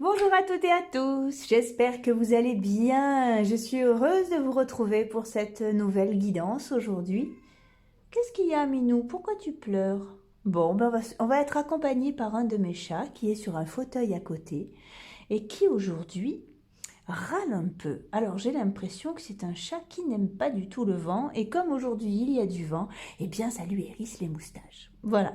Bonjour à toutes et à tous, j'espère que vous allez bien. Je suis heureuse de vous retrouver pour cette nouvelle guidance aujourd'hui. Qu'est-ce qu'il y a, Minou? Pourquoi tu pleures? Bon, ben on va être accompagné par un de mes chats qui est sur un fauteuil à côté et qui aujourd'hui râle un peu. Alors j'ai l'impression que c'est un chat qui n'aime pas du tout le vent et comme aujourd'hui il y a du vent, eh bien ça lui hérisse les moustaches. Voilà.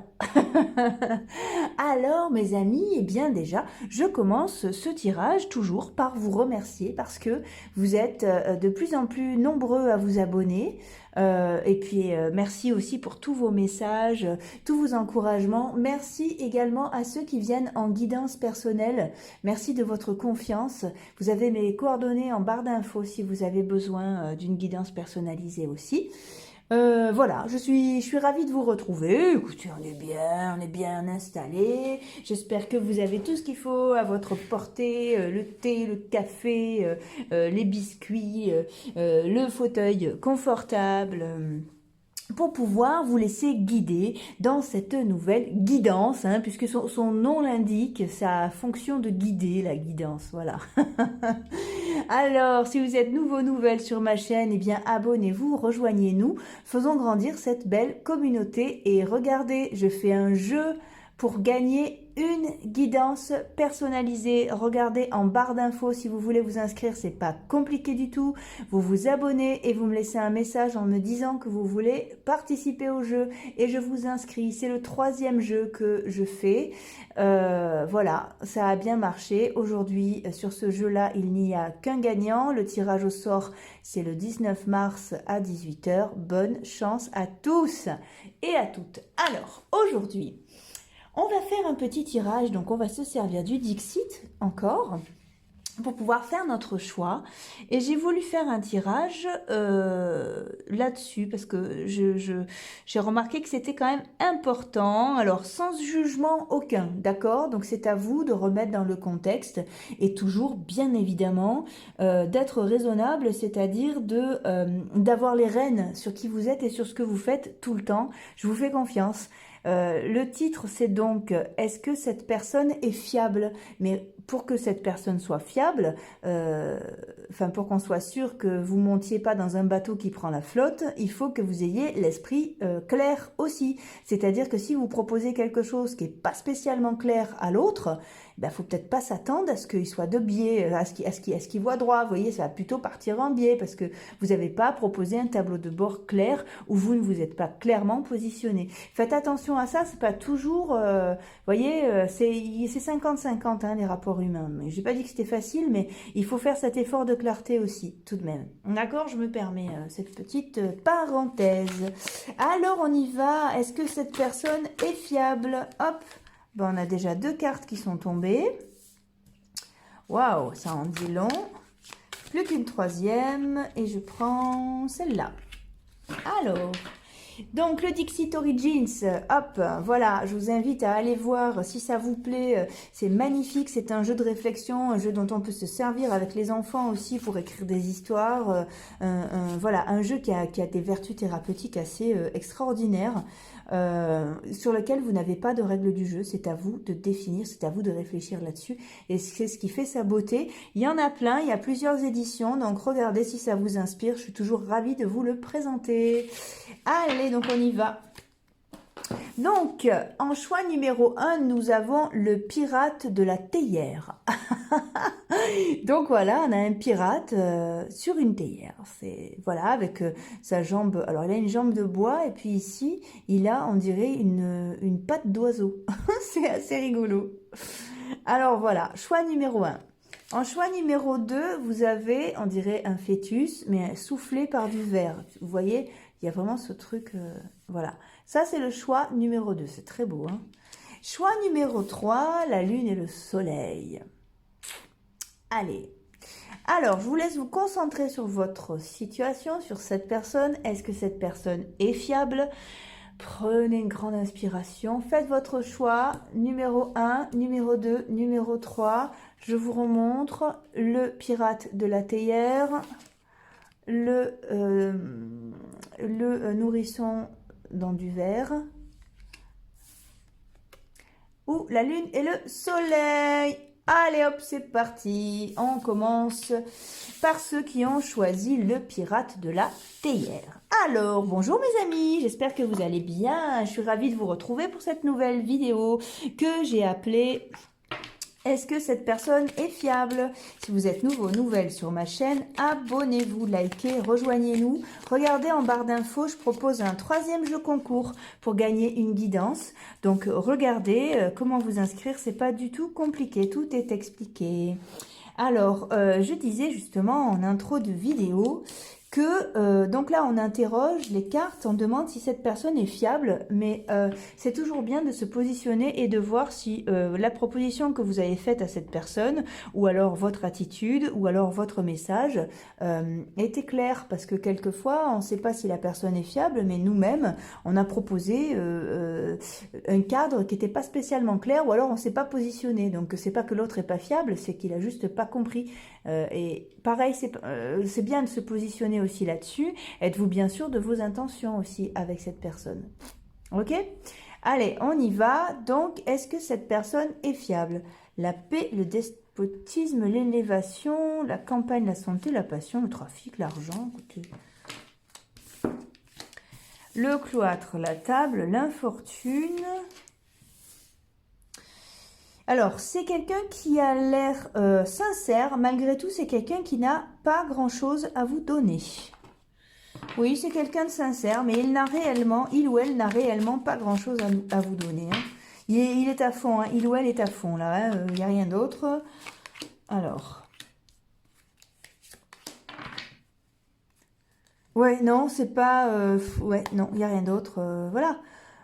Alors mes amis, eh bien déjà, je commence ce tirage toujours par vous remercier parce que vous êtes de plus en plus nombreux à vous abonner. Et puis merci aussi pour tous vos messages, tous vos encouragements. Merci également à ceux qui viennent en guidance personnelle. Merci de votre confiance. Vous avez mes coordonnées en barre d'infos si vous avez besoin d'une guidance personnalisée aussi. Voilà, je suis ravie de vous retrouver. Écoutez, on est bien installé. J'espère que vous avez tout ce qu'il faut à votre portée, le thé, le café, les biscuits, le fauteuil confortable. Pour pouvoir vous laisser guider dans cette nouvelle guidance, hein, puisque son nom l'indique, ça a fonction de guider la guidance, voilà. Alors, si vous êtes nouveau, nouvelle sur ma chaîne, eh bien abonnez-vous, rejoignez-nous, faisons grandir cette belle communauté et regardez, je fais un jeu pour gagner une guidance personnalisée. Regardez en barre d'infos si vous voulez vous inscrire, c'est pas compliqué du tout. Vous vous abonnez et vous me laissez un message en me disant que vous voulez participer au jeu et je vous inscris. C'est le 3e jeu que je fais. Voilà, ça a bien marché. Aujourd'hui, sur ce jeu-là, il n'y a qu'un gagnant. Le tirage au sort, c'est le 19 mars à 18 h. Bonne chance à tous et à toutes. Alors, aujourd'hui, on va faire un petit tirage, donc on va se servir du Dixit encore pour pouvoir faire notre choix. Et j'ai voulu faire un tirage là-dessus parce que j'ai remarqué que c'était quand même important. Alors sans jugement aucun, d'accord? Donc c'est à vous de remettre dans le contexte et toujours bien évidemment d'être raisonnable, c'est-à-dire d'avoir les rênes sur qui vous êtes et sur ce que vous faites tout le temps. Je vous fais confiance. Le titre, c'est donc « Est-ce que cette personne est fiable ?» Mais pour que cette personne soit fiable, pour qu'on soit sûr que vous montiez pas dans un bateau qui prend la flotte, il faut que vous ayez l'esprit clair aussi. C'est-à-dire que si vous proposez quelque chose qui est pas spécialement clair à l'autre, ben faut peut-être pas s'attendre à ce qu'il soit de biais, à ce qu'il voit droit. Vous voyez, ça va plutôt partir en biais parce que vous n'avez pas proposé un tableau de bord clair où vous ne vous êtes pas clairement positionné. Faites attention à ça, c'est pas toujours, voyez, c'est 50-50 hein, les rapports humains. Mais j'ai pas dit que c'était facile, mais il faut faire cet effort de clarté aussi, tout de même. D'accord, je me permets cette petite parenthèse. Alors on y va. Est-ce que cette personne est fiable? Hop. Ben, on a déjà 2 cartes qui sont tombées. Waouh, ça en dit long. Plus qu'une 3e et je prends celle-là. Alors, donc le Dixit Origins, hop, voilà, je vous invite à aller voir si ça vous plaît, c'est magnifique, c'est un jeu de réflexion, un jeu dont on peut se servir avec les enfants aussi pour écrire des histoires, voilà, un jeu qui a des vertus thérapeutiques assez extraordinaires, sur lequel vous n'avez pas de règles du jeu, c'est à vous de définir, c'est à vous de réfléchir là-dessus, et c'est ce qui fait sa beauté. Il y en a plein, il y a plusieurs éditions, donc regardez si ça vous inspire, je suis toujours ravie de vous le présenter. Allez, donc on y va. Donc, en choix numéro 1, nous avons le pirate de la théière. Donc voilà, on a un pirate sur une théière. C'est voilà, avec sa jambe. Alors il a une jambe de bois et puis ici, il a, on dirait, une patte d'oiseau. C'est assez rigolo. Alors voilà, choix numéro 1. En choix numéro 2, vous avez, on dirait, un fœtus, mais soufflé par du verre. Vous voyez, il y a vraiment ce truc, voilà. Ça, c'est le choix numéro 2. C'est très beau, hein. Choix numéro 3, la lune et le soleil. Allez. Alors, je vous laisse vous concentrer sur votre situation, sur cette personne. Est-ce que cette personne est fiable? Prenez une grande inspiration. Faites votre choix. Numéro 1, numéro 2, numéro 3. Je vous remontre le pirate de la théière, le nourrisson dans du verre, ou la lune et le soleil. Allez hop, c'est parti. On commence par ceux qui ont choisi le pirate de la théière. Alors, bonjour mes amis, j'espère que vous allez bien. Je suis ravie de vous retrouver pour cette nouvelle vidéo que j'ai appelée Est-ce que cette personne est fiable? Si vous êtes nouveau, nouvelle sur ma chaîne, abonnez-vous, likez, rejoignez-nous. Regardez en barre d'infos, je propose un 3e jeu concours pour gagner une guidance. Donc regardez comment vous inscrire, c'est pas du tout compliqué, tout est expliqué. Alors, je disais justement en intro de vidéo que, donc là, on interroge les cartes, on demande si cette personne est fiable, mais c'est toujours bien de se positionner et de voir si la proposition que vous avez faite à cette personne, ou alors votre attitude, ou alors votre message, était claire, parce que quelquefois, on ne sait pas si la personne est fiable, mais nous-mêmes, on a proposé un cadre qui n'était pas spécialement clair, ou alors on ne s'est pas positionné, donc c'est pas que l'autre est pas fiable, c'est qu'il a juste pas compris. Et pareil, c'est bien de se positionner aussi là-dessus. Êtes-vous bien sûr de vos intentions aussi avec cette personne? Ok? Allez, on y va. Donc, est-ce que cette personne est fiable? La paix, le despotisme, l'élévation, la campagne, la santé, la passion, le trafic, l'argent. Écoutez. Le cloître, la table, l'infortune. Alors, c'est quelqu'un qui a l'air sincère. Malgré tout, c'est quelqu'un qui n'a pas grand-chose à vous donner. Oui, c'est quelqu'un de sincère, mais il ou elle n'a réellement pas grand-chose à vous donner. Hein. Il est à fond, hein. Il ou elle est à fond, là. Il n'y a rien d'autre. Alors. Ouais, non, c'est pas... ouais, non, il n'y a rien d'autre. Voilà.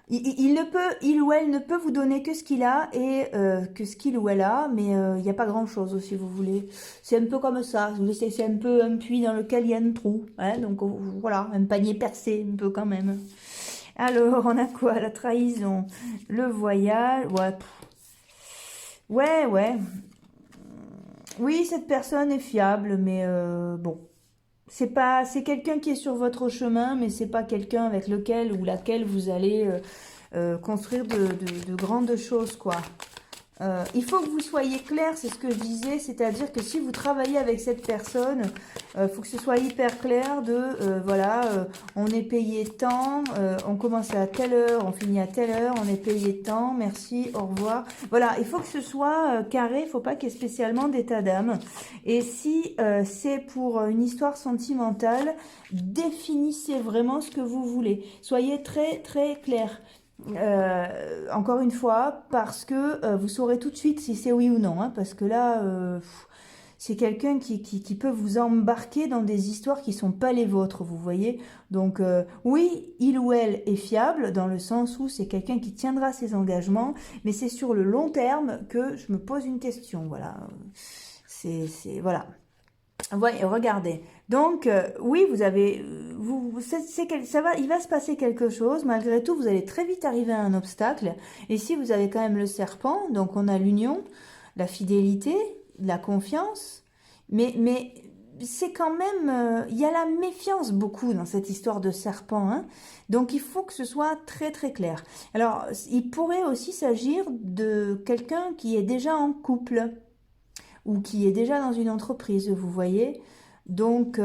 Il ou elle ne peut vous donner que ce qu'il a et que ce qu'il ou elle a, mais il n'y a pas grand-chose, si vous voulez. C'est un peu comme ça, c'est un peu un puits dans lequel il y a un trou. Hein, donc voilà, un panier percé, un peu quand même. Alors, on a quoi? La trahison, le voyage, ouais. Oui, cette personne est fiable, mais bon. C'est quelqu'un qui est sur votre chemin, mais c'est pas quelqu'un avec lequel ou laquelle vous allez construire de grandes choses, quoi. Il faut que vous soyez clair, c'est ce que je disais, c'est-à-dire que si vous travaillez avec cette personne, faut que ce soit hyper clair de, voilà, on est payé tant, on commence à telle heure, on finit à telle heure, on est payé tant, merci, au revoir. Voilà, il faut que ce soit carré, il faut pas qu'il y ait spécialement d'état d'âme. Et si c'est pour une histoire sentimentale, définissez vraiment ce que vous voulez. Soyez très très clair. Encore une fois, parce que vous saurez tout de suite si c'est oui ou non, hein, parce que là, c'est quelqu'un qui peut vous embarquer dans des histoires qui sont pas les vôtres, vous voyez. Donc oui, il ou elle est fiable, dans le sens où c'est quelqu'un qui tiendra ses engagements, mais c'est sur le long terme que je me pose une question, voilà. Voilà. Voyez, regardez. Donc, oui, vous avez, il va se passer quelque chose. Malgré tout, vous allez très vite arriver à un obstacle. Et si vous avez quand même le serpent, donc on a l'union, la fidélité, la confiance. Mais c'est quand même, il y a la méfiance beaucoup dans cette histoire de serpent. Hein. Donc, il faut que ce soit très très clair. Alors, il pourrait aussi s'agir de quelqu'un qui est déjà en couple ou qui est déjà dans une entreprise, vous voyez. Donc, il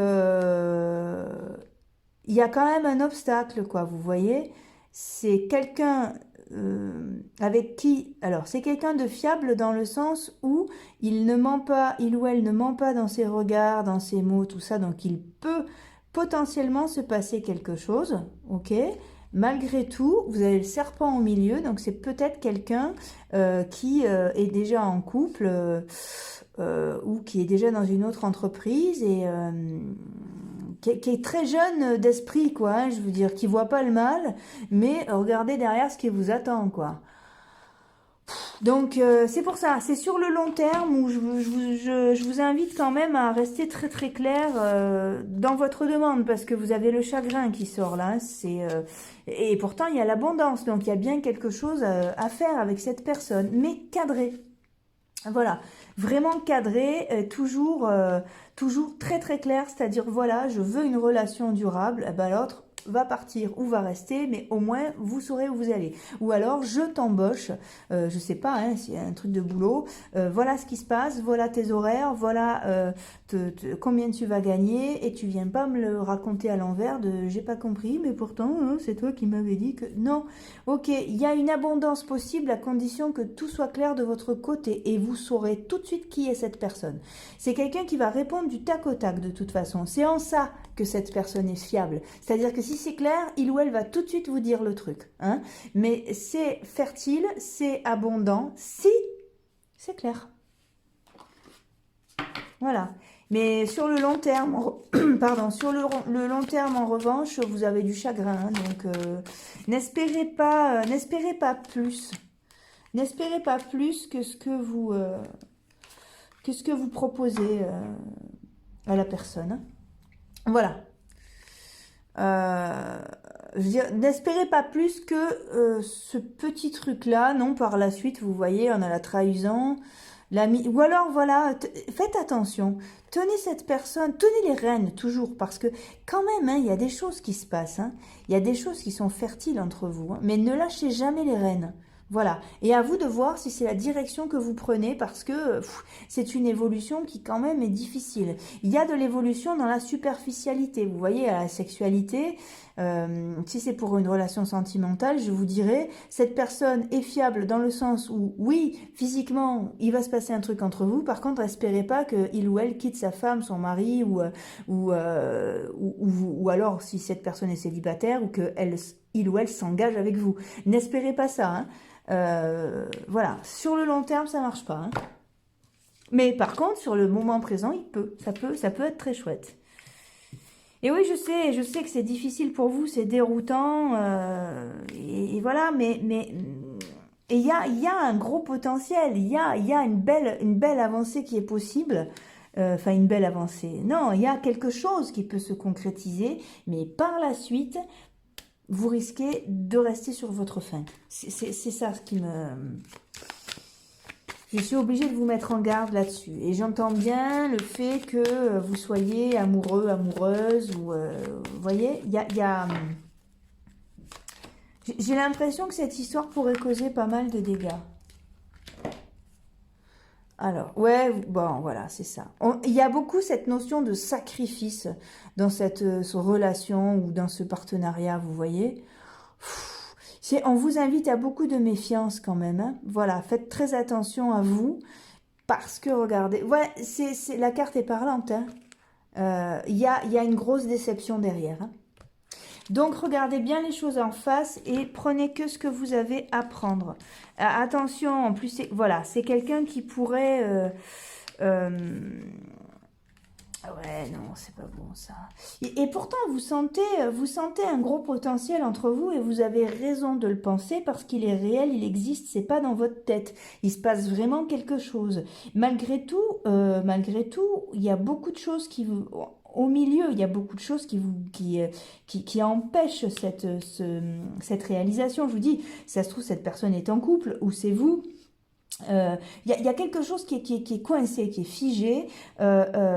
y a quand même un obstacle, quoi, vous voyez. C'est quelqu'un avec qui... Alors, c'est quelqu'un de fiable dans le sens où il ne ment pas, il ou elle ne ment pas dans ses regards, dans ses mots, tout ça. Donc, il peut potentiellement se passer quelque chose, ok. Malgré tout, vous avez le serpent au milieu, donc c'est peut-être quelqu'un qui est déjà en couple ou qui est déjà dans une autre entreprise et qui est très jeune d'esprit, quoi, hein, je veux dire, qui voit pas le mal, mais regardez derrière ce qui vous attend, quoi. Donc, c'est pour ça, c'est sur le long terme où je vous invite quand même à rester très très clair dans votre demande, parce que vous avez le chagrin qui sort là, et pourtant il y a l'abondance, donc il y a bien quelque chose à faire avec cette personne, mais cadré. Voilà, vraiment cadré, toujours très très clair, c'est-à-dire voilà, je veux une relation durable, et ben l'autre, va partir ou va rester, mais au moins vous saurez où vous allez. Ou alors je t'embauche, je sais pas, hein, s'il y a un truc de boulot, voilà ce qui se passe, voilà tes horaires, voilà combien tu vas gagner, et tu viens pas me le raconter à l'envers de j'ai pas compris, mais pourtant hein, c'est toi qui m'avais dit que non. Ok, il y a une abondance possible à condition que tout soit clair de votre côté et vous saurez tout de suite qui est cette personne. C'est quelqu'un qui va répondre du tac au tac de toute façon. C'est en ça que cette personne est fiable. C'est-à-dire que si c'est clair, il ou elle va tout de suite vous dire le truc. Hein. Mais c'est fertile, c'est abondant, si c'est clair. Voilà. Mais sur le long terme, pardon, sur le long terme en revanche, vous avez du chagrin. Hein, donc n'espérez pas plus. N'espérez pas plus que ce que vous proposez à la personne. Voilà. Je veux dire, n'espérez pas plus que ce petit truc-là. Non, par la suite, vous voyez, on a la trahison, l'ami. Ou alors, voilà, faites attention. Tenez cette personne, tenez les rênes toujours, parce que quand même, hein, il y a des choses qui se passent. Hein, il y a des choses qui sont fertiles entre vous, hein, mais ne lâchez jamais les rênes. Voilà, et à vous de voir si c'est la direction que vous prenez parce que c'est une évolution qui quand même est difficile. Il y a de l'évolution dans la superficialité, vous voyez, à la sexualité, si c'est pour une relation sentimentale, je vous dirais, cette personne est fiable dans le sens où, oui, physiquement, il va se passer un truc entre vous, par contre, espérez pas qu'il ou elle quitte sa femme, son mari, ou alors si cette personne est célibataire, ou qu'il ou elle s'engage avec vous. N'espérez pas ça, hein. Voilà, sur le long terme, ça marche pas. Hein. Mais par contre, sur le moment présent, ça peut être très chouette. Et oui, je sais que c'est difficile pour vous, c'est déroutant, et voilà, mais il y a un gros potentiel, il y a une belle avancée qui est possible. Enfin, une belle avancée. Non, il y a quelque chose qui peut se concrétiser, mais par la suite, vous risquez de rester sur votre faim. C'est ça ce qui me... Je suis obligée de vous mettre en garde là-dessus. Et j'entends bien le fait que vous soyez amoureux, amoureuse, ou... vous voyez, j'ai l'impression que cette histoire pourrait causer pas mal de dégâts. Alors, ouais, bon, voilà, c'est ça. Il y a beaucoup cette notion de sacrifice dans cette relation ou dans ce partenariat, vous voyez. On vous invite à beaucoup de méfiance quand même. Hein. Voilà, faites très attention à vous parce que, regardez, ouais, la carte est parlante. Hein. Y a une grosse déception derrière. Hein. Donc, regardez bien les choses en face et prenez que ce que vous avez à prendre. Attention, en plus, voilà, c'est quelqu'un qui pourrait... Ouais, non, c'est pas bon ça. Et pourtant, vous sentez un gros potentiel entre vous et vous avez raison de le penser parce qu'il est réel, il existe, c'est pas dans votre tête. Il se passe vraiment quelque chose. Malgré tout, il y a beaucoup de choses qui vous... Au milieu, il y a beaucoup de choses qui empêchent cette réalisation. Je vous dis, ça se trouve, cette personne est en couple ou c'est vous. Il y a quelque chose qui est coincé, qui est figé.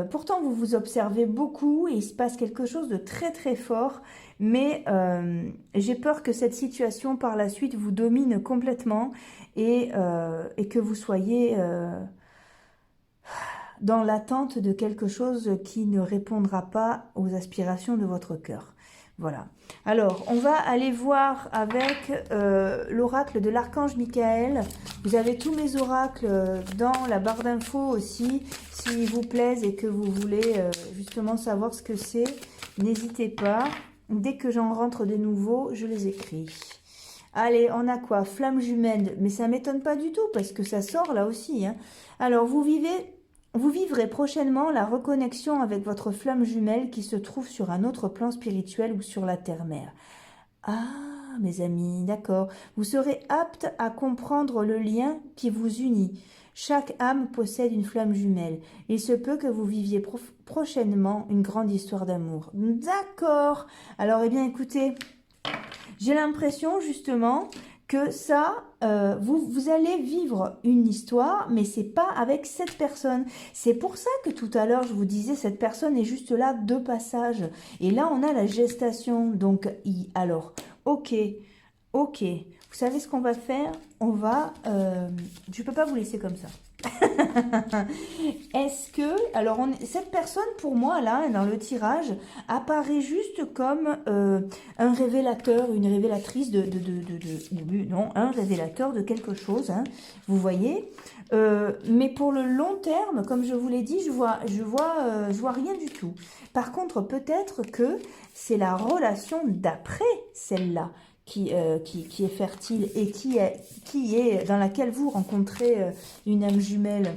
Pourtant, vous vous observez beaucoup et il se passe quelque chose de très très fort. Mais j'ai peur que cette situation par la suite vous domine complètement et que vous soyez... dans l'attente de quelque chose qui ne répondra pas aux aspirations de votre cœur. Voilà. Alors, on va aller voir avec l'oracle de l'archange Michael. Vous avez tous mes oracles dans la barre d'infos aussi. S'ils vous plaisent et que vous voulez justement savoir ce que c'est, n'hésitez pas. Dès que j'en rentre des nouveaux, je les écris. Allez, on a quoi? Flamme jumelle. Mais ça ne m'étonne pas du tout parce que ça sort là aussi. Hein. Alors, vous vivrez prochainement la reconnexion avec votre flamme jumelle qui se trouve sur un autre plan spirituel ou sur la terre-mère. Ah, mes amis, d'accord. Vous serez apte à comprendre le lien qui vous unit. Chaque âme possède une flamme jumelle. Il se peut que vous viviez prochainement une grande histoire d'amour. D'accord. Alors, eh bien, écoutez, j'ai l'impression justement que ça, vous allez vivre une histoire, mais c'est pas avec cette personne. C'est pour ça que tout à l'heure, je vous disais, cette personne est juste là de passage. Et là, on a la gestation. Donc, alors, ok, ok. Vous savez ce qu'on va faire? On va... je peux pas vous laisser comme ça. Est-ce que... Alors, cette personne, pour moi, là, dans le tirage, apparaît juste comme un révélateur, une révélatrice non, un révélateur de quelque chose, hein, vous voyez. Mais pour le long terme, comme je vous l'ai dit, je vois rien du tout. Par contre, peut-être que c'est la relation d'après celle-là qui est fertile et qui est dans laquelle vous rencontrez une âme jumelle.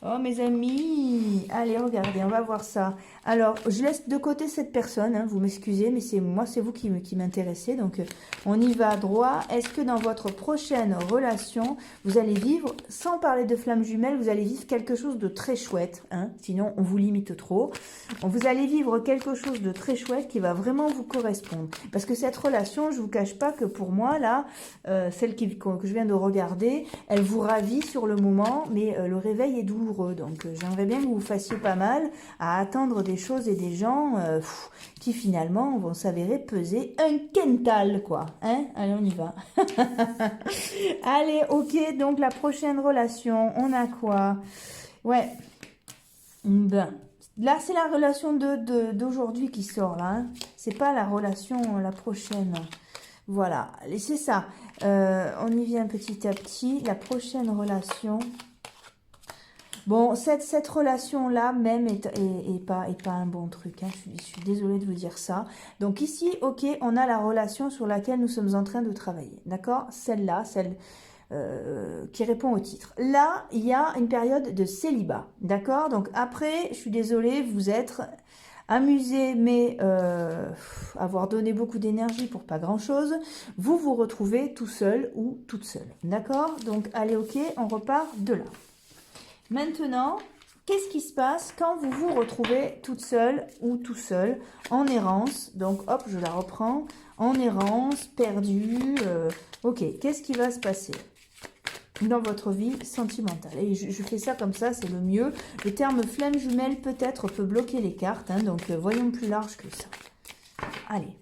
Oh mes amis, allez regardez, on va voir ça. Alors je laisse de côté cette personne, hein, vous m'excusez, mais c'est vous qui m'intéressez, donc on y va droit. Est-ce que dans votre prochaine relation, vous allez vivre, sans parler de flamme jumelle, vous allez vivre quelque chose de très chouette, hein, sinon on vous limite trop. Vous allez vivre quelque chose de très chouette qui va vraiment vous correspondre. Parce que cette relation, je ne vous cache pas que pour moi, là, celle que je viens de regarder, elle vous ravit sur le moment, mais le réveil est douloureux. Donc j'aimerais bien que vous fassiez pas mal à attendre des choses et des gens qui finalement vont s'avérer peser un quintal, quoi. Hein? Allez, on y va. Allez, ok, donc la prochaine relation, on a quoi? Ouais. Ben, là, c'est la relation d'aujourd'hui qui sort, là. Hein. C'est pas la relation, la prochaine. Voilà, c'est ça. On y vient petit à petit. La prochaine relation... Bon, cette relation-là même est pas un bon truc. Hein. Je suis désolée de vous dire ça. Donc ici, ok, on a la relation sur laquelle nous sommes en train de travailler. D'accord? Celle-là, celle qui répond au titre. Là, il y a une période de célibat. D'accord? Donc après, je suis désolée, vous êtes amusé, mais avoir donné beaucoup d'énergie pour pas grand-chose. Vous vous retrouvez tout seul ou toute seule. D'accord? Donc allez, ok, on repart de là. Maintenant, qu'est-ce qui se passe quand vous vous retrouvez toute seule ou tout seul en errance? Donc, hop, je la reprends. En errance, perdue. Ok, qu'est-ce qui va se passer dans votre vie sentimentale? Et je fais ça comme ça, c'est le mieux. Le terme flamme jumelle peut-être peut bloquer les cartes. Hein, donc, voyons plus large que ça. Allez.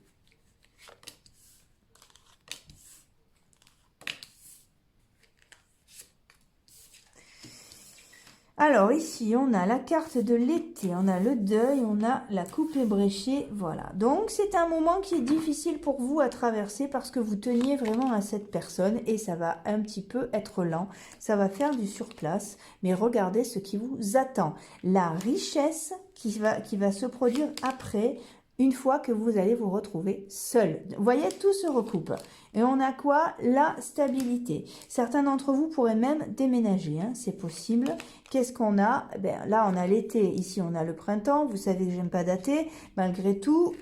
Alors ici, on a la carte de l'été, on a le deuil, on a la coupe ébréchée, voilà. Donc c'est un moment qui est difficile pour vous à traverser parce que vous teniez vraiment à cette personne et ça va un petit peu être lent, ça va faire du surplace, mais regardez ce qui vous attend. La richesse qui va se produire après, une fois que vous allez vous retrouver seul. Vous voyez, tout se recoupe. Et on a quoi? La stabilité. Certains d'entre vous pourraient même déménager, hein, c'est possible. Qu'est-ce qu'on a? Ben, là, on a l'été, ici on a le printemps. Vous savez que j'aime pas dater. Malgré tout,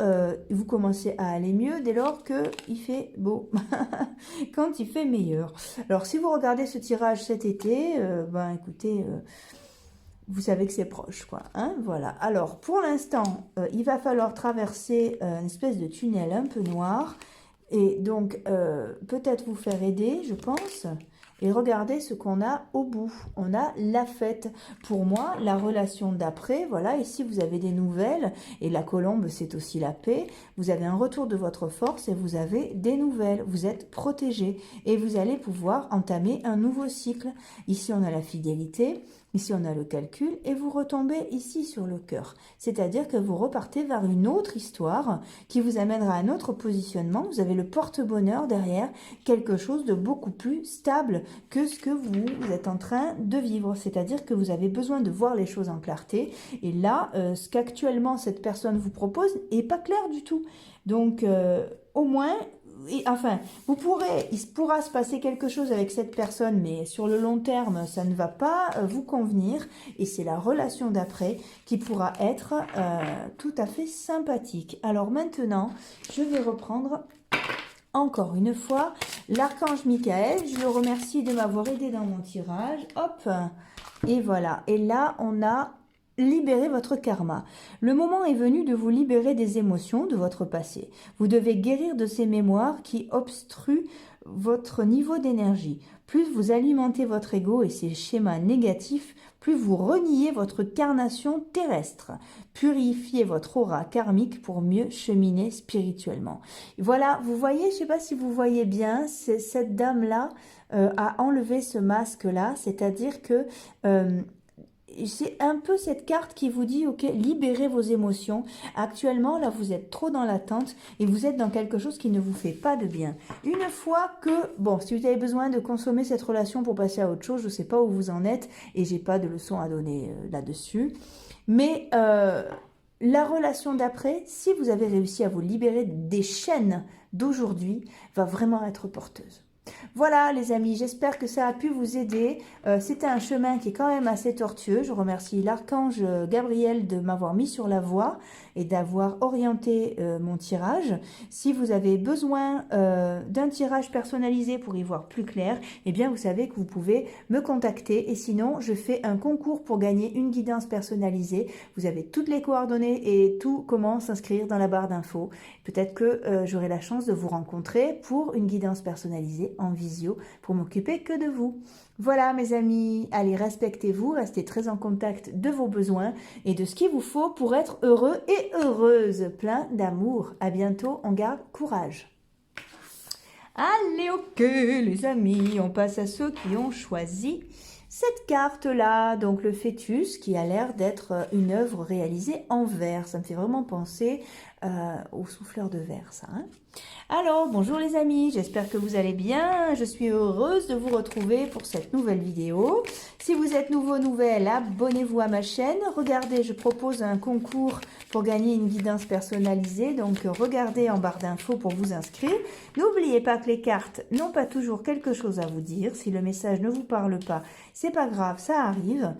vous commencez à aller mieux dès lors qu'il fait beau. Quand il fait meilleur. Alors, si vous regardez ce tirage cet été, ben écoutez... vous savez que c'est proche, quoi. Hein, voilà. Alors, pour l'instant, il va falloir traverser une espèce de tunnel un peu noir. Et donc, peut-être vous faire aider, je pense. Et regardez ce qu'on a au bout. On a la fête. Pour moi, la relation d'après, voilà, ici vous avez des nouvelles. Et la colombe, c'est aussi la paix. Vous avez un retour de votre force et vous avez des nouvelles. Vous êtes protégé. Et vous allez pouvoir entamer un nouveau cycle. Ici, on a la fidélité. Ici, on a le calcul et vous retombez ici sur le cœur. C'est-à-dire que vous repartez vers une autre histoire qui vous amènera à un autre positionnement. Vous avez le porte-bonheur derrière, quelque chose de beaucoup plus stable que ce que vous êtes en train de vivre. C'est-à-dire que vous avez besoin de voir les choses en clarté. Et là, ce qu'actuellement cette personne vous propose n'est pas clair du tout. Donc, au moins... Et, enfin, il pourra se passer quelque chose avec cette personne, mais sur le long terme, ça ne va pas vous convenir. Et c'est la relation d'après qui pourra être tout à fait sympathique. Alors maintenant, je vais reprendre encore une fois l'archange Michael. Je le remercie de m'avoir aidé dans mon tirage. Hop, et voilà. Et là, on a libérer votre karma. Le moment est venu de vous libérer des émotions de votre passé. Vous devez guérir de ces mémoires qui obstruent votre niveau d'énergie. Plus vous alimentez votre ego et ses schémas négatifs, plus vous reniez votre carnation terrestre. Purifiez votre aura karmique pour mieux cheminer spirituellement. Voilà, vous voyez, je ne sais pas si vous voyez bien, cette dame-là a enlevé ce masque-là, c'est-à-dire que c'est un peu cette carte qui vous dit, ok, libérez vos émotions. Actuellement, là, vous êtes trop dans l'attente et vous êtes dans quelque chose qui ne vous fait pas de bien. Une fois que, bon, si vous avez besoin de consommer cette relation pour passer à autre chose, je ne sais pas où vous en êtes et j'ai pas de leçon à donner là-dessus. Mais la relation d'après, si vous avez réussi à vous libérer des chaînes d'aujourd'hui, va vraiment être porteuse. Voilà les amis, j'espère que ça a pu vous aider. C'était un chemin qui est quand même assez tortueux. Je remercie l'archange Gabriel de m'avoir mis sur la voie et d'avoir orienté mon tirage. Si vous avez besoin d'un tirage personnalisé pour y voir plus clair, eh bien vous savez que vous pouvez me contacter. Et sinon, je fais un concours pour gagner une guidance personnalisée. Vous avez toutes les coordonnées et tout comment s'inscrire dans la barre d'infos. Peut-être que j'aurai la chance de vous rencontrer pour une guidance personnalisée en visio pour m'occuper que de vous. Voilà mes amis, allez respectez-vous, restez très en contact de vos besoins et de ce qu'il vous faut pour être heureux et heureuse, plein d'amour. À bientôt, on garde courage. Allez ok les amis, on passe à ceux qui ont choisi cette carte-là, donc le fœtus qui a l'air d'être une œuvre réalisée en verre. Ça me fait vraiment penser au souffleur de verre, ça. Hein. Alors, bonjour les amis, j'espère que vous allez bien. Je suis heureuse de vous retrouver pour cette nouvelle vidéo. Si vous êtes nouveau, nouvelle, abonnez-vous à ma chaîne. Regardez, je propose un concours pour gagner une guidance personnalisée. Donc, regardez en barre d'infos pour vous inscrire. N'oubliez pas que les cartes n'ont pas toujours quelque chose à vous dire. Si le message ne vous parle pas, c'est pas grave, ça arrive.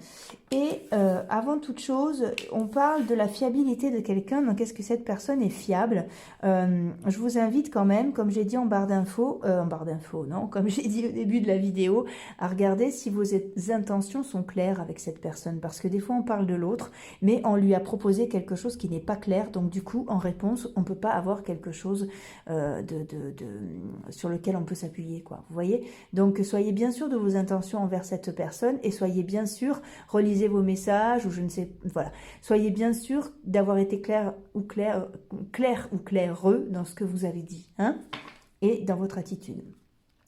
Et avant toute chose, on parle de la fiabilité de quelqu'un. Donc, est-ce que cette personne est fiable? Je vous invite quand même, comme j'ai dit en barre d'infos, non, comme j'ai dit au début de la vidéo, à regarder si vos intentions sont claires avec cette personne. Parce que des fois, on parle de l'autre, mais on lui a proposé quelque chose qui n'est pas clair. Donc, du coup, en réponse, on ne peut pas avoir quelque chose sur lequel on peut s'appuyer, quoi. Vous voyez? Donc, soyez bien sûr de vos intentions envers cette personne et soyez bien sûr, relisez vos messages ou je ne sais, voilà. Soyez bien sûr d'avoir été clair ou claireux dans ce que vous avez dit, hein, et dans votre attitude.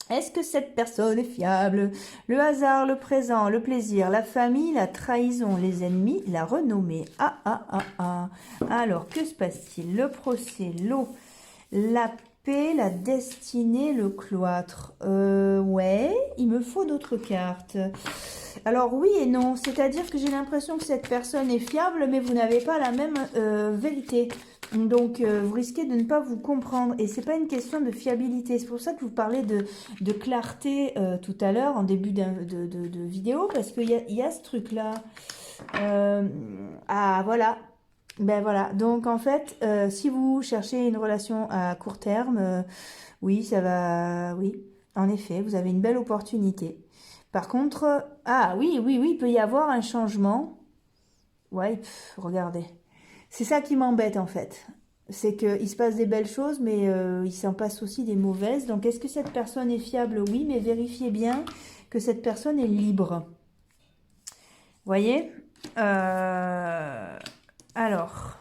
Est-ce que cette personne est fiable? Le hasard, le présent, le plaisir, la famille, la trahison, les ennemis, la renommée. Alors, que se passe-t-il? Le procès, l'eau, la paix, la destinée, le cloître. Ouais, il me faut d'autres cartes. Alors oui et non, c'est-à-dire que j'ai l'impression que cette personne est fiable, mais vous n'avez pas la même vérité. Donc, vous risquez de ne pas vous comprendre. Et c'est pas une question de fiabilité. C'est pour ça que je vous parlais de clarté tout à l'heure, en début de vidéo, parce qu'il y a ce truc-là. Voilà. Ben voilà. Donc, en fait, si vous cherchez une relation à court terme, oui, ça va... Oui, en effet, vous avez une belle opportunité. Par contre... oui, il peut y avoir un changement. Ouais, regardez. C'est ça qui m'embête en fait. C'est qu'il se passe des belles choses, mais il s'en passe aussi des mauvaises. Donc, est-ce que cette personne est fiable? Oui, mais vérifiez bien que cette personne est libre. Vous voyez? Alors,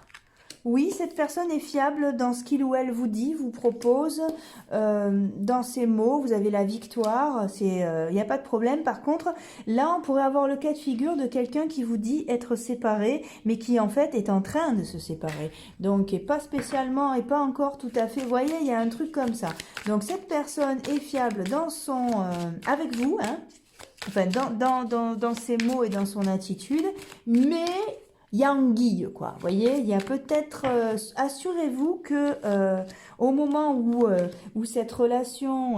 oui, cette personne est fiable dans ce qu'il ou elle vous dit, vous propose. Dans ses mots, vous avez la victoire, il n'y a pas de problème. Par contre, là, on pourrait avoir le cas de figure de quelqu'un qui vous dit être séparé, mais qui en fait est en train de se séparer. Donc, et pas spécialement et pas encore tout à fait. Vous voyez, il y a un truc comme ça. Donc, cette personne est fiable dans avec vous, hein, enfin, dans ses mots et dans son attitude, mais... il y a anguille, quoi. Vous voyez, il y a peut-être... assurez-vous que au moment où cette relation,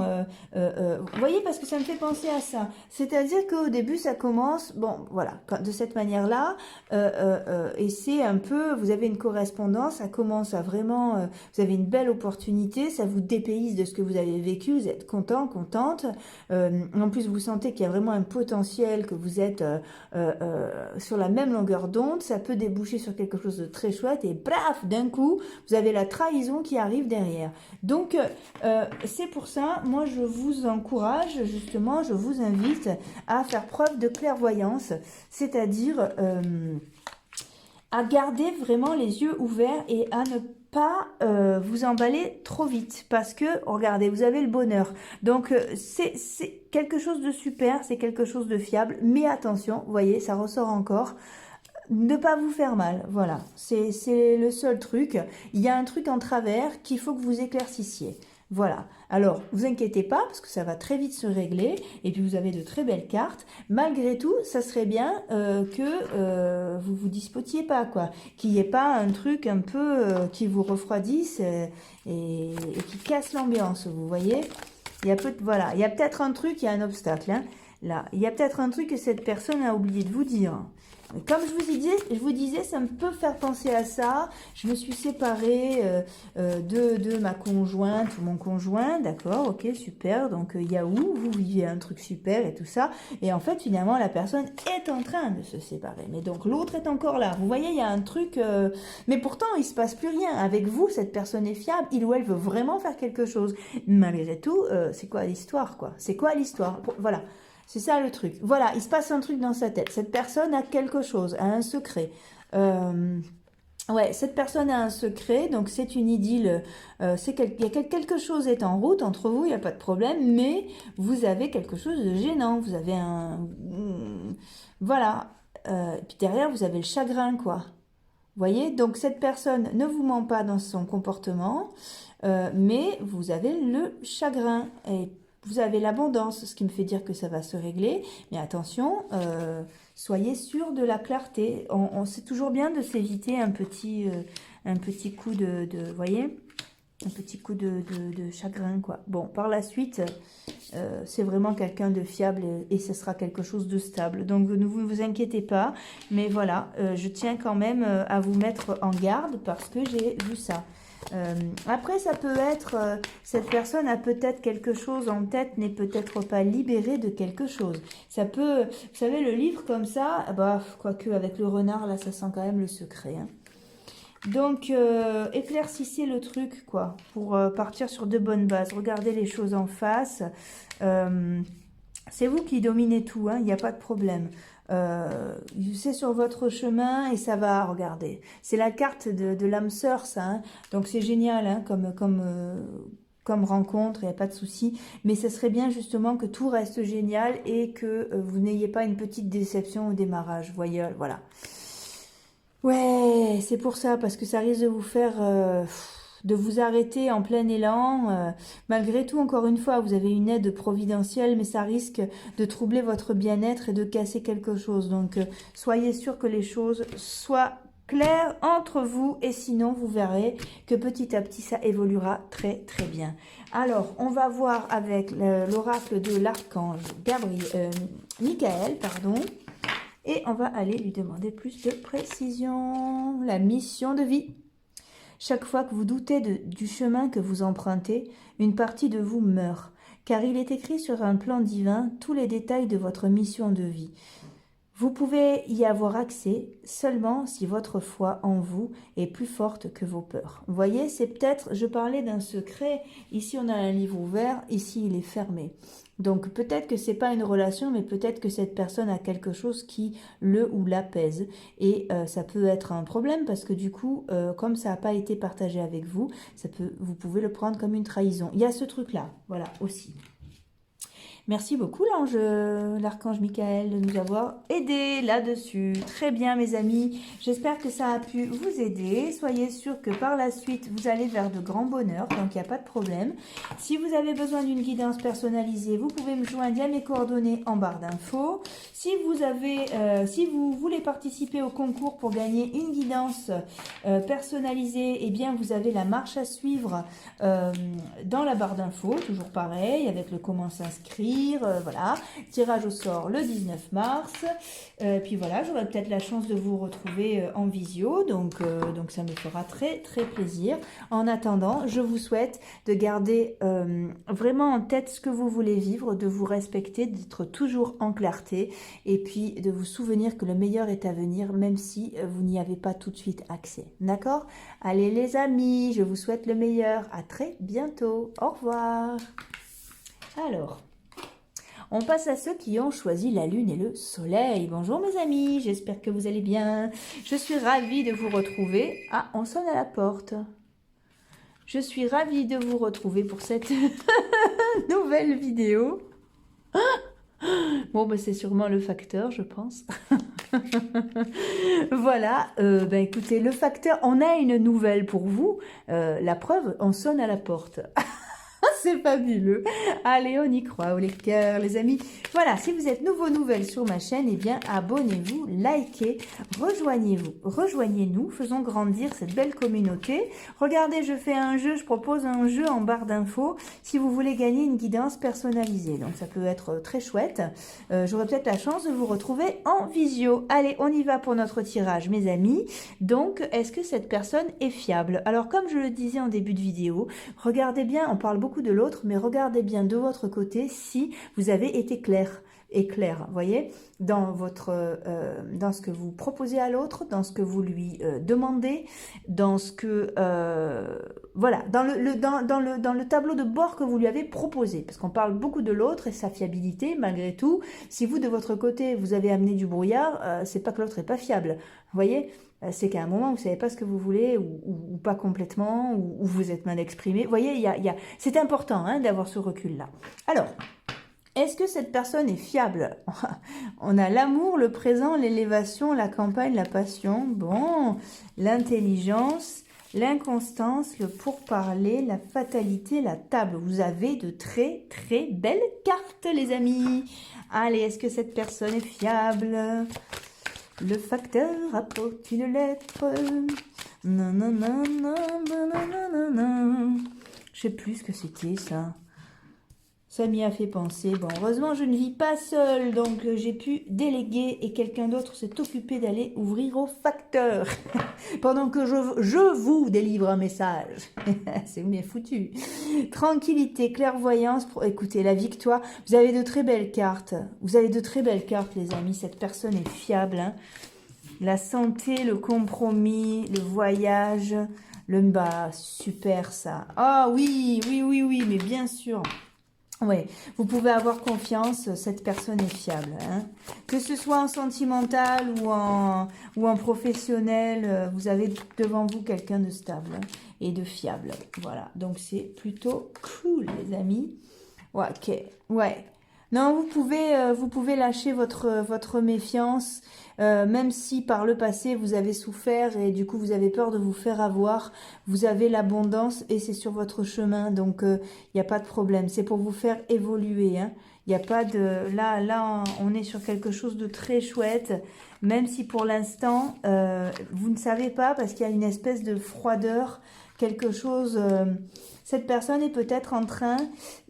vous voyez, parce que ça me fait penser à ça. C'est-à-dire qu'au début, ça commence, bon, voilà, de cette manière-là, et c'est un peu, vous avez une correspondance, ça commence à vraiment, vous avez une belle opportunité, ça vous dépayse de ce que vous avez vécu, vous êtes content, contente, en plus vous sentez qu'il y a vraiment un potentiel, que vous êtes sur la même longueur d'onde, ça peut déboucher sur quelque chose de très chouette, et bref, d'un coup, vous avez la trahison qui arrive derrière. Donc, c'est pour ça, moi je vous encourage, justement, je vous invite à faire preuve de clairvoyance, c'est-à-dire à garder vraiment les yeux ouverts et à ne pas vous emballer trop vite, parce que, regardez, vous avez le bonheur. Donc, c'est quelque chose de super, c'est quelque chose de fiable, mais attention, vous voyez, ça ressort encore. Ne pas vous faire mal, voilà, c'est le seul truc. Il y a un truc en travers qu'il faut que vous éclaircissiez. Voilà, alors vous inquiétez pas parce que ça va très vite se régler et puis vous avez de très belles cartes. Malgré tout, ça serait bien que vous vous disputiez pas, quoi. Qu'il n'y ait pas un truc un peu qui vous refroidisse et qui casse l'ambiance, vous voyez. Voilà, il y a peut-être un truc, il y a un obstacle, hein. Là, il y a peut-être un truc que cette personne a oublié de vous dire. Comme je vous disais, ça me peut faire penser à ça. Je me suis séparée de ma conjointe ou mon conjoint, d'accord, ok, super. Donc, Yahoo, vous vivez un truc super et tout ça. Et en fait, finalement, la personne est en train de se séparer. Mais donc, l'autre est encore là. Vous voyez, il y a un truc... Mais pourtant, il se passe plus rien. Avec vous, cette personne est fiable. Il ou elle veut vraiment faire quelque chose. Malgré tout, c'est quoi l'histoire, quoi? C'est quoi l'histoire? Voilà. C'est ça le truc. Voilà, il se passe un truc dans sa tête. Cette personne a quelque chose, a un secret. Ouais, cette personne a un secret, donc c'est une idylle. Il y a quelque chose est en route entre vous, il n'y a pas de problème, mais vous avez quelque chose de gênant. Vous avez un... Voilà. Et puis derrière, vous avez le chagrin, quoi. Vous voyez, donc cette personne ne vous ment pas dans son comportement, mais vous avez le chagrin. Et vous avez l'abondance, ce qui me fait dire que ça va se régler. Mais attention, soyez sûr de la clarté. C'est toujours bien de s'éviter un petit coup vous voyez, un petit coup de chagrin, quoi. Bon, par la suite, c'est vraiment quelqu'un de fiable et ce sera quelque chose de stable. Donc, ne vous inquiétez pas. Mais voilà, je tiens quand même à vous mettre en garde parce que j'ai vu ça. Après, ça peut être, cette personne a peut-être quelque chose en tête, n'est peut-être pas libérée de quelque chose. Ça peut, vous savez, le livre comme ça, bah, quoique avec le renard, là, ça sent quand même le secret, hein. Donc, éclaircissez le truc, quoi, pour partir sur de bonnes bases. Regardez les choses en face. C'est vous qui dominez tout, hein, il n'y a pas de problème. C'est sur votre chemin et ça va, regardez. C'est la carte de l'âme sœur, ça, hein. Donc c'est génial, hein, comme rencontre, il n'y a pas de souci. Mais ce serait bien justement que tout reste génial et que vous n'ayez pas une petite déception au démarrage. Voyez, voilà. Ouais, c'est pour ça, parce que ça risque de vous faire... de vous arrêter en plein élan. Malgré tout, encore une fois, vous avez une aide providentielle, mais ça risque de troubler votre bien-être et de casser quelque chose. Donc, soyez sûr que les choses soient claires entre vous, et sinon, vous verrez que petit à petit, ça évoluera très, très bien. Alors, on va voir avec l'oracle de l'archange Michael, pardon. Et on va aller lui demander plus de précision. La mission de vie. Chaque fois que vous doutez du chemin que vous empruntez, une partie de vous meurt, car il est écrit sur un plan divin tous les détails de votre mission de vie. Vous pouvez y avoir accès seulement si votre foi en vous est plus forte que vos peurs. Vous voyez, c'est peut-être, je parlais d'un secret, ici on a un livre ouvert, ici il est fermé. Donc peut-être que c'est pas une relation, mais peut-être que cette personne a quelque chose qui le ou l'apaise. Et ça peut être un problème parce que du coup, comme ça n'a pas été partagé avec vous, vous pouvez le prendre comme une trahison. Il y a ce truc-là, voilà, aussi. Merci beaucoup l'archange Michael de nous avoir aidé là-dessus. Très bien mes amis, j'espère que ça a pu vous aider. Soyez sûrs que par la suite vous allez vers de grands bonheurs, donc il n'y a pas de problème. Si vous avez besoin d'une guidance personnalisée, vous pouvez me joindre, il y a mes coordonnées en barre d'infos. Si vous voulez participer au concours pour gagner une guidance personnalisée, eh bien vous avez la marche à suivre dans la barre d'infos, toujours pareil, avec le comment s'inscrire. Voilà, tirage au sort le 19 mars, puis voilà, j'aurai peut-être la chance de vous retrouver en visio, donc ça me fera très très plaisir. En attendant, je vous souhaite de garder vraiment en tête ce que vous voulez vivre, de vous respecter, d'être toujours en clarté, et puis de vous souvenir que le meilleur est à venir, même si vous n'y avez pas tout de suite accès, d'accord? Allez les amis, je vous souhaite le meilleur, à très bientôt, au revoir. Alors, on passe à ceux qui ont choisi la lune et le soleil. Bonjour mes amis, j'espère que vous allez bien. Je suis ravie de vous retrouver. Ah, on sonne à la porte. Je suis ravie de vous retrouver pour cette nouvelle vidéo. Bon, bah, c'est sûrement le facteur, je pense. Voilà, écoutez, le facteur, on a une nouvelle pour vous. La preuve, on sonne à la porte. C'est fabuleux. Allez, on y croit, au les cœurs, les amis. Voilà, si vous êtes nouvelles sur ma chaîne, eh bien, abonnez-vous, likez, rejoignez-nous, faisons grandir cette belle communauté. Regardez, je fais un jeu, je propose un jeu en barre d'infos si vous voulez gagner une guidance personnalisée. Donc, ça peut être très chouette. J'aurai peut-être la chance de vous retrouver en visio. Allez, on y va pour notre tirage, mes amis. Donc, est-ce que cette personne est fiable? Alors, comme je le disais en début de vidéo, regardez bien, on parle beaucoup de l'autre, mais regardez bien de votre côté si vous avez été clair et clair, voyez, dans dans ce que vous proposez à l'autre, dans ce que vous lui demandez, dans ce que voilà, dans le tableau de bord que vous lui avez proposé, parce qu'on parle beaucoup de l'autre et sa fiabilité malgré tout. Si vous de votre côté vous avez amené du brouillard, c'est pas que l'autre est pas fiable, vous voyez. C'est qu'à un moment, vous ne savez pas ce que vous voulez, ou pas complètement, ou vous êtes mal exprimé. Vous voyez, c'est important hein, d'avoir ce recul-là. Alors, est-ce que cette personne est fiable? On a l'amour, le présent, l'élévation, la campagne, la passion, bon, l'intelligence, l'inconstance, le pourparler, la fatalité, la table. Vous avez de très, très belles cartes, les amis. Allez, est-ce que cette personne est fiable? Le facteur apporte une lettre. Nanana, nanana. Je sais plus ce que c'était ça. Ça m'y a fait penser. Bon, heureusement, je ne vis pas seule, donc j'ai pu déléguer et quelqu'un d'autre s'est occupé d'aller ouvrir au facteur. Pendant que je vous délivre un message. C'est bien foutu. Tranquillité, clairvoyance, pour écouter la victoire. Vous avez de très belles cartes. Vous avez de très belles cartes, les amis. Cette personne est fiable. Hein. La santé, le compromis, le voyage, le bas. Super ça. Ah oui, mais bien sûr. Oui, vous pouvez avoir confiance, cette personne est fiable. Hein. Que ce soit en sentimental ou en professionnel, vous avez devant vous quelqu'un de stable et de fiable. Voilà, donc c'est plutôt cool, les amis. Ouais, ok, ouais. Non, vous pouvez lâcher votre méfiance, même si par le passé vous avez souffert et du coup vous avez peur de vous faire avoir. Vous avez l'abondance et c'est sur votre chemin, donc il n'y a pas de problème. C'est pour vous faire évoluer. Hein. Il n'y a pas de... Là, on est sur quelque chose de très chouette, même si pour l'instant, vous ne savez pas parce qu'il y a une espèce de froideur, quelque chose... Cette personne est peut-être en train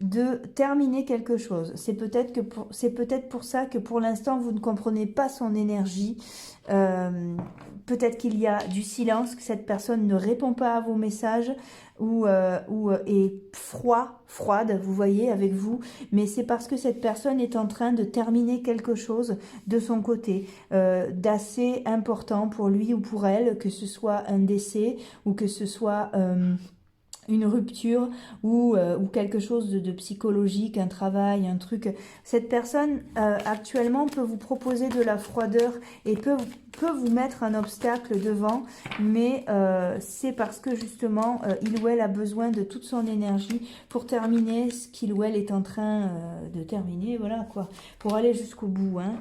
de terminer quelque chose. C'est peut-être pour ça que pour l'instant, vous ne comprenez pas son énergie. Peut-être qu'il y a du silence, que cette personne ne répond pas à vos messages ou est froide, vous voyez, avec vous. Mais c'est parce que cette personne est en train de terminer quelque chose de son côté, d'assez important pour lui ou pour elle, que ce soit un décès ou que ce soit... une rupture ou quelque chose de psychologique, un travail, un truc. Cette personne actuellement peut vous proposer de la froideur et peut vous mettre un obstacle devant, mais c'est parce que justement il ou elle a besoin de toute son énergie pour terminer ce qu'il ou elle est en train de terminer, voilà quoi, pour aller jusqu'au bout, hein.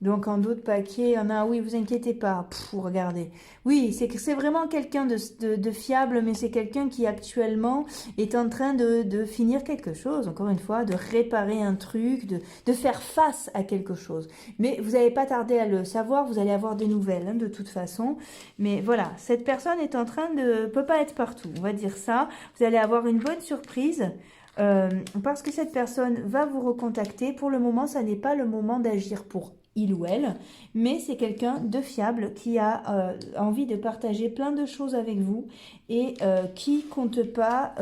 Donc en d'autres paquets, il y en a, oui, vous inquiétez pas, regardez. Oui, c'est vraiment quelqu'un de fiable, mais c'est quelqu'un qui actuellement est en train de finir quelque chose, encore une fois, de réparer un truc, de faire face à quelque chose. Mais vous n'allez pas tarder à le savoir, vous allez avoir des nouvelles, hein, de toute façon. Mais voilà, cette personne est en train peut pas être partout, on va dire ça. Vous allez avoir une bonne surprise. Parce que cette personne va vous recontacter. Pour le moment, ça n'est pas le moment d'agir pour il ou elle, mais c'est quelqu'un de fiable qui a envie de partager plein de choses avec vous et qui compte pas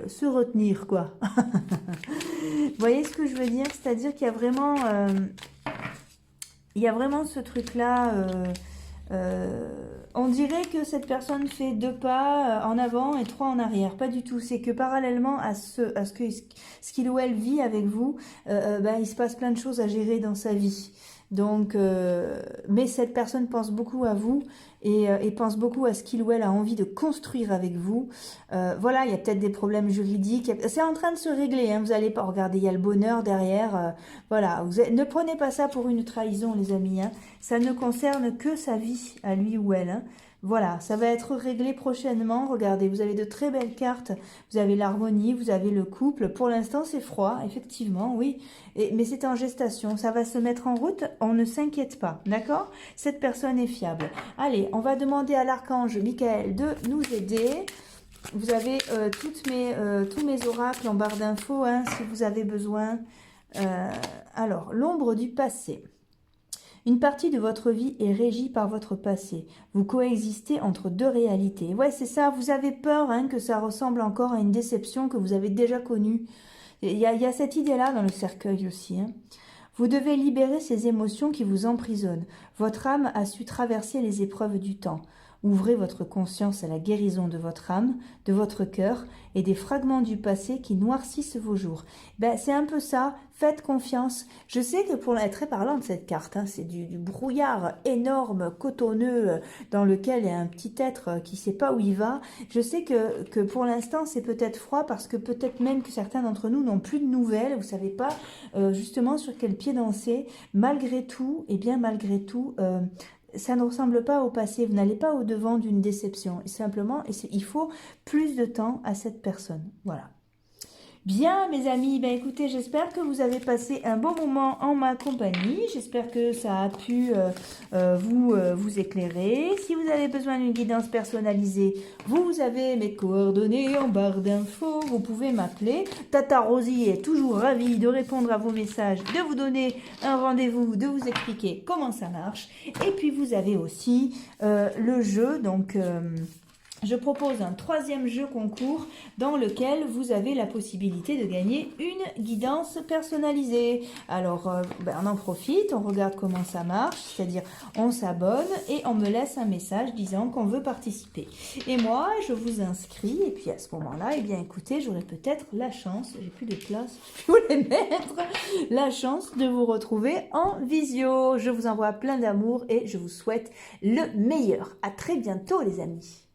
se retenir, quoi. Vous voyez ce que je veux dire? C'est-à-dire qu'il y a vraiment ce truc-là. On dirait que cette personne fait 2 pas en avant et 3 en arrière. Pas du tout. C'est que parallèlement à ce qu'il ou elle vit avec vous, il se passe plein de choses à gérer dans sa vie. Donc, mais cette personne pense beaucoup à vous et pense beaucoup à ce qu'il ou elle a envie de construire avec vous. Voilà, il y a peut-être des problèmes juridiques. C'est en train de se régler, hein, vous n'allez pas regarder, il y a le bonheur derrière. Voilà, ne prenez pas ça pour une trahison, les amis, hein. Ça ne concerne que sa vie, à lui ou elle, hein. Voilà, ça va être réglé prochainement. Regardez, vous avez de très belles cartes. Vous avez l'harmonie, vous avez le couple. Pour l'instant, c'est froid, effectivement, oui. Mais c'est en gestation. Ça va se mettre en route. On ne s'inquiète pas, d'accord? Cette personne est fiable. Allez, on va demander à l'archange Michael de nous aider. Vous avez tous mes oracles en barre d'infos, hein, si vous avez besoin. Alors, l'ombre du passé. Une partie de votre vie est régie par votre passé. Vous coexistez entre 2 réalités. Ouais, c'est ça, vous avez peur, hein, que ça ressemble encore à une déception que vous avez déjà connue. Il y a cette idée-là dans le cercueil aussi, hein. Vous devez libérer ces émotions qui vous emprisonnent. Votre âme a su traverser les épreuves du temps. Ouvrez votre conscience à la guérison de votre âme, de votre cœur et des fragments du passé qui noircissent vos jours. C'est un peu ça, faites confiance. Je sais que pour être très parlante cette carte, hein, c'est du brouillard énorme, cotonneux, dans lequel il y a un petit être qui ne sait pas où il va. Je sais que pour l'instant c'est peut-être froid parce que peut-être même que certains d'entre nous n'ont plus de nouvelles, vous ne savez pas justement sur quel pied danser. Malgré tout, ça ne ressemble pas au passé, vous n'allez pas au-devant d'une déception. Simplement, il faut plus de temps à cette personne. Voilà. Bien, mes amis, écoutez, j'espère que vous avez passé un bon moment en ma compagnie. J'espère que ça a pu vous éclairer. Si vous avez besoin d'une guidance personnalisée, vous avez mes coordonnées en barre d'infos. Vous pouvez m'appeler. Tata Rosie est toujours ravie de répondre à vos messages, de vous donner un rendez-vous, de vous expliquer comment ça marche. Et puis, vous avez aussi le jeu, donc... je propose un 3e jeu concours dans lequel vous avez la possibilité de gagner une guidance personnalisée. Alors, on en profite, on regarde comment ça marche, c'est-à-dire on s'abonne et on me laisse un message disant qu'on veut participer. Et moi, je vous inscris et puis à ce moment-là, écoutez, j'aurai peut-être la chance, j'ai plus de place, je voulais mettre la chance de vous retrouver en visio. Je vous envoie plein d'amour et je vous souhaite le meilleur. À très bientôt les amis.